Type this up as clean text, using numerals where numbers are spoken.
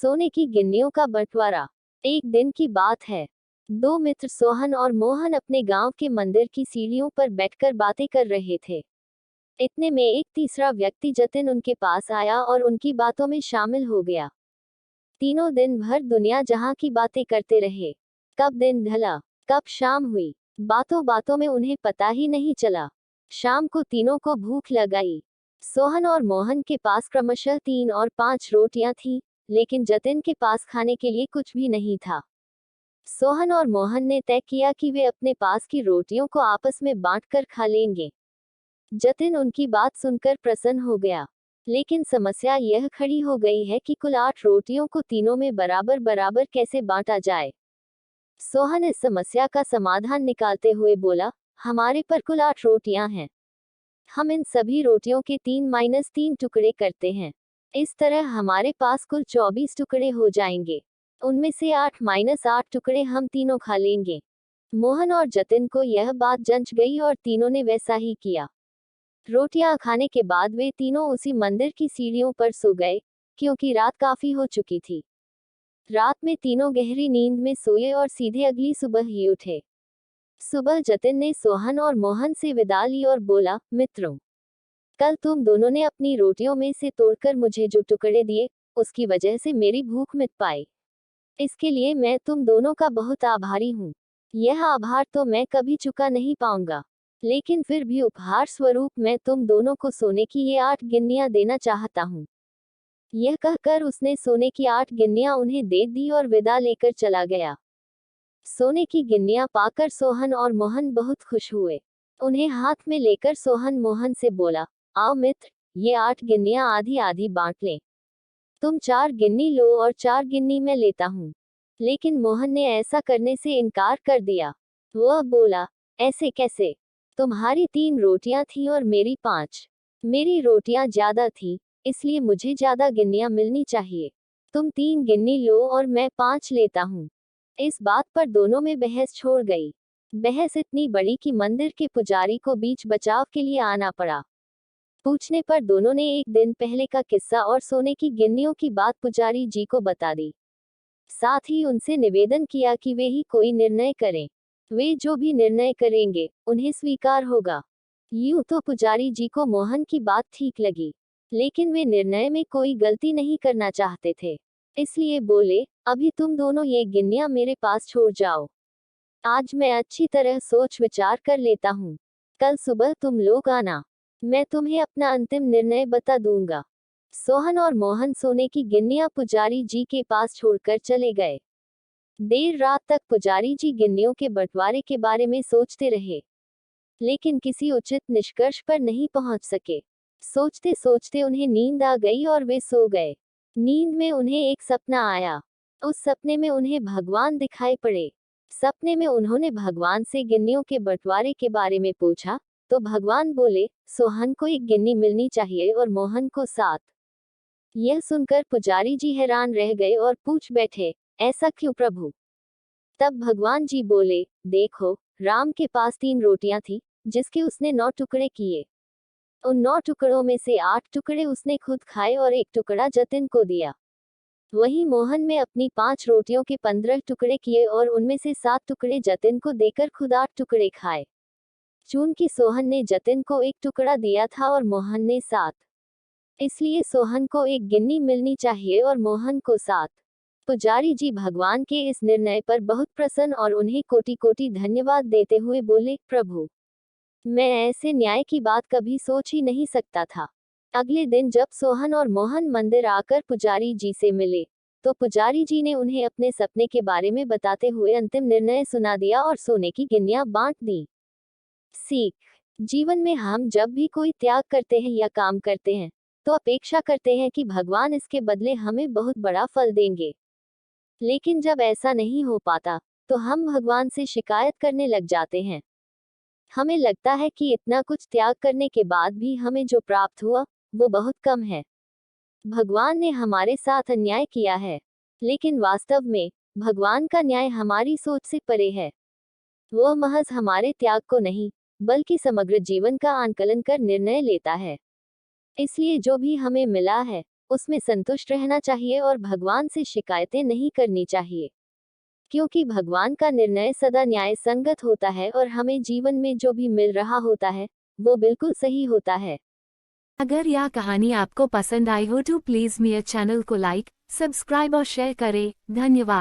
सोने की गिन्नियों का बंटवारा। एक दिन की बात है। दो मित्र सोहन और मोहन अपने गांव के मंदिर की सीढ़ियों पर बैठकर बातें कर रहे थे। इतने में एक तीसरा व्यक्ति जतिन उनके पास आया और उनकी बातों में शामिल हो गया। तीनों दिन भर दुनिया जहां की बातें करते रहे। कब दिन ढला, कब शाम हुई, बातों बातों में उन्हें पता ही नहीं चला। शाम को तीनों को भूख लगाई। सोहन और मोहन के पास क्रमशः 3 और 5 रोटियां थीं, लेकिन जतिन के पास खाने के लिए कुछ भी नहीं था। सोहन और मोहन ने तय किया कि वे अपने पास की रोटियों को आपस में बांटकर खा लेंगे। जतिन उनकी बात सुनकर प्रसन्न हो गया, लेकिन समस्या यह खड़ी हो गई है कि कुल 8 रोटियों को तीनों में बराबर बराबर कैसे बांटा जाए। सोहन इस समस्या का समाधान निकालते हुए बोला, हमारे पर कुल 8 रोटियां हैं। हम इन सभी रोटियों के 3-3 टुकड़े करते हैं। इस तरह हमारे पास कुल 24 टुकड़े हो जाएंगे। उनमें से 8-8 टुकड़े हम तीनों खा लेंगे। मोहन और जतिन को यह बात जंच गई और तीनों ने वैसा ही किया। रोटियां खाने के बाद वे तीनों उसी मंदिर की सीढ़ियों पर सो गए, क्योंकि रात काफी हो चुकी थी। रात में तीनों गहरी नींद में सोए और सीधे अगली सुबह ही उठे। सुबह जतिन ने सोहन और मोहन से विदा ली और बोला, मित्रों, कल तुम दोनों ने अपनी रोटियों में से तोड़कर मुझे जो टुकड़े दिए, उसकी वजह से मेरी भूख मिट पाई। इसके लिए मैं तुम दोनों का बहुत आभारी हूँ। यह आभार तो मैं कभी चुका नहीं पाऊंगा, लेकिन फिर भी उपहार स्वरूप मैं तुम दोनों को सोने की ये 8 गिन्नियां देना चाहता हूँ। यह कहकर उसने सोने की 8 गिन्नियां उन्हें दे दी और विदा लेकर चला गया। सोने की गिन्नियां पाकर सोहन और मोहन बहुत खुश हुए। उन्हें हाथ में लेकर सोहन मोहन से बोला, आओ मित्र, ये 8 गिन्नियां आधी आधी बांट लें। तुम 4 गिन्नी लो और 4 गिन्नी मैं लेता हूँ। लेकिन मोहन ने ऐसा करने से इनकार कर दिया। वह बोला, ऐसे कैसे? तुम्हारी 3 रोटियां थी और मेरी 5। मेरी रोटियां ज्यादा थी, इसलिए मुझे ज्यादा गिन्नियां मिलनी चाहिए। तुम 3 गिन्नी लो और मैं 5 लेता हूँ। इस बात पर दोनों में बहस छोड़ गई। बहस इतनी बड़ी कि मंदिर के पुजारी को बीच बचाव के लिए आना पड़ा। पूछने पर दोनों ने एक दिन पहले का किस्सा और सोने की गिन्नियों की बात पुजारी जी को बता दी। साथ ही उनसे निवेदन किया कि वे ही कोई निर्णय करें। वे जो भी निर्णय करेंगे, उन्हें स्वीकार होगा। यूं तो पुजारी जी को मोहन की बात ठीक लगी, लेकिन वे निर्णय में कोई गलती नहीं करना चाहते थे। इसलिए बोले, अभी तुम दोनों ये गिन्नियां मेरे पास छोड़ जाओ। आज मैं अच्छी तरह सोच विचार कर लेता हूँ। कल सुबह तुम लोग आना, मैं तुम्हें अपना अंतिम निर्णय बता दूंगा। सोहन और मोहन सोने की गिन्नियां पुजारी जी के पास छोड़कर चले गए। देर रात तक पुजारी जी गिन्नियों के बंटवारे के बारे में सोचते रहे, लेकिन किसी उचित निष्कर्ष पर नहीं पहुंच सके। सोचते सोचते उन्हें नींद आ गई और वे सो गए। नींद में उन्हें एक सपना आया। उस सपने में उन्हें भगवान दिखाई पड़े। सपने में उन्होंने भगवान से गिन्नियों के बंटवारे के बारे में पूछा, तो भगवान बोले, सोहन को 1 गिन्नी मिलनी चाहिए और मोहन को 7। यह सुनकर पुजारी जी हैरान रह गए और पूछ बैठे, ऐसा क्यों प्रभु? तब भगवान जी बोले, देखो, राम के पास 3 रोटियां थी, जिसके उसने 9 टुकड़े किए। उन 9 टुकड़ों में से 8 टुकड़े उसने खुद खाए और 1 टुकड़ा जतिन को दिया। वहीं मोहन में अपनी 5 रोटियों के 15 टुकड़े किए और उनमें से 7 टुकड़े जतिन को देकर खुद 8 टुकड़े खाए। चूंकि सोहन ने जतिन को 1 टुकड़ा दिया था और मोहन ने 7, इसलिए सोहन को 1 गिन्नी मिलनी चाहिए और मोहन को 7। पुजारी जी भगवान के इस निर्णय पर बहुत प्रसन्न और उन्हें कोटि कोटि धन्यवाद देते हुए बोले, प्रभु, मैं ऐसे न्याय की बात कभी सोच ही नहीं सकता था। अगले दिन जब सोहन और मोहन मंदिर आकर पुजारी जी से मिले, तो पुजारी जी ने उन्हें अपने सपने के बारे में बताते हुए अंतिम निर्णय सुना दिया और सोने की गिन्नियां बांट दी। सीख, जीवन में हम जब भी कोई त्याग करते हैं या काम करते हैं, तो अपेक्षा करते हैं कि भगवान इसके बदले हमें बहुत बड़ा फल देंगे। लेकिन जब ऐसा नहीं हो पाता, तो हम भगवान से शिकायत करने लग जाते हैं। हमें लगता है कि इतना कुछ त्याग करने के बाद भी हमें जो प्राप्त हुआ, वो बहुत कम है। भगवान ने हमारे साथ अन्याय किया है, लेकिन वास्तव में भगवान का न्याय हमारी सोच से परे है। वह महज हमारे त्याग को नहीं, बल्कि समग्र जीवन का आंकलन कर निर्णय लेता है। इसलिए जो भी हमें मिला है, उसमें संतुष्ट रहना चाहिए और भगवान से शिकायतें नहीं करनी चाहिए, क्योंकि भगवान का निर्णय सदा न्याय संगत होता है और हमें जीवन में जो भी मिल रहा होता है वो बिल्कुल सही होता है। अगर यह कहानी आपको पसंद आई हो तो प्लीज़ मेरे चैनल को लाइक, सब्सक्राइब और शेयर करें। धन्यवाद।